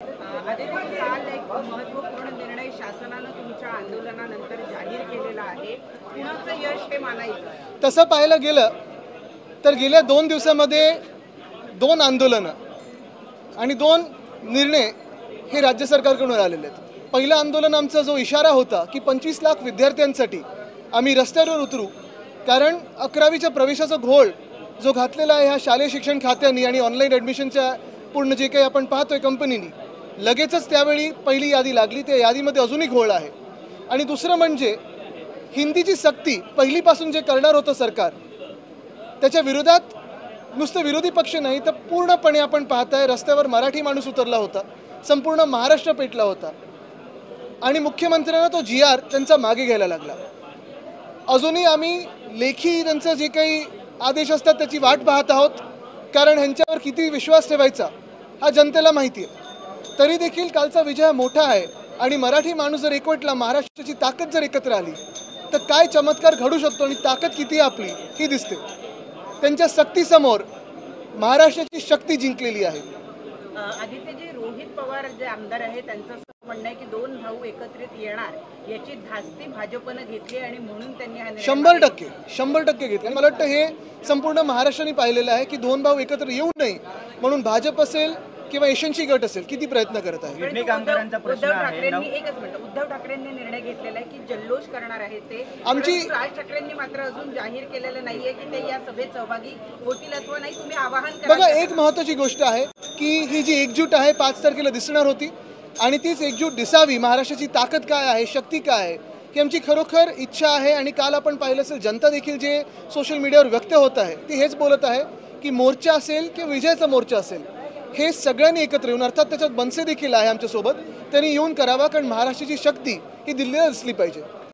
आदित्य, काल एक महत्त्वपूर्ण निर्णय शासनानं तुमच्या आंदोलनानंतर जाहीर केलेला आहे. कुणाचं यश हे मानायचं? तसं पाहायला गेलं तर गेल्या 2 दिवसामध्ये 2 आंदोलनं आणि 2 निर्णय हे राज्य सरकारकडून आलेले आहेत. पहिलं आंदोलन आमचा जो इशारा होता की 25 लाख विद्यार्थ्यांसाठी आम्ही रस्त्यावर उतरू, कारण 11वीच्या प्रवेशाचा घोळ जो घातलेला आहे ह्या शालेय शिक्षण खात्यानी आणि ऑनलाईन ॲडमिशनच्या पूर्ण जे काही आपण पाहतोय कंपनीनी, लगेचच त्यावेळी पहिली यादी लागली. त्या यादीमध्ये अजूनही घोळ आहे. आणि दुसरं म्हणजे हिंदीची सक्ती पहिलीपासून जे करणार होतं सरकार, त्याच्या विरोधात नुसतं विरोधी पक्ष नाही तर पूर्णपणे आपण पाहताय रस्त्यावर मराठी माणूस उतरला होता, संपूर्ण महाराष्ट्र पेटला होता आणि मुख्यमंत्र्यांना तो GR त्यांचा मागे घ्यायला लागला. अजूनही आम्ही लेखी त्यांचं जे काही आदेश असतात त्याची वाट पाहत आहोत, कारण ह्यांच्यावर किती विश्वास ठेवायचा हा जनतेला माहिती आहे. तरी देखील कालचा विजय मोठा आहे आणि मराठी माणूस जर एकवटला, महाराष्ट्राची ताकद जर एकत्र आली तर काय चमत्कार घडू शकतो आणि ताकद किती आपली ही दिसते. त्यांच्या सक्तीसमोर महाराष्ट्राची शक्ती जिंकलेली आहे. आदित्यजी, रोहित पवार जे आमदार आहेत त्यांचं असं म्हणणं आहे की 2 भाऊ एकत्रित येणार याची धास्ती भाजपनं घेतली आणि म्हणून त्यांनी हा निर्णय 100% घेतले. मला वाटतं हे संपूर्ण महाराष्ट्राने पाहिलेलं आहे की 2 भाऊ एकत्र येऊ नये म्हणून भाजप असेल किंवा एशनची गट असेल किती प्रयत्न करत आहे. उद्धव ठाकरेंनी निर्णय घेतलेला आहे की जल्लोष करणार आहे ते. आमची राज ठाकरेंनी मात्र अजून जाहीर केलेलं नाहीये की ते या सभेत सहभागी होतील अथवा नाही. तुम्ही आवाहन करा. बघा, एक महत्त्वाची गोष्ट आहे की ही जी एकजूट आहे 5 तारखेला दिसणार होती आणि तीच एकजूट दिसावी. महाराष्ट्राची ताकद काय आहे, शक्ती काय आहे ही आमची खरोखर इच्छा आहे. आणि काल आपण पाहिलं असेल जनता देखील जे सोशल मीडियावर व्यक्त होत आहे ती हेच बोलत आहे की मोर्चा असेल किंवा विजयाचा मोर्चा असेल, हे सगळ्यांनी एकत्र येऊन, अर्थात त्याच्यात बनसे देखील आहे आमच्यासोबत, त्यांनी येऊन करावा, कारण महाराष्ट्राची शक्ती ही दिल्लीला दिसली पाहिजे.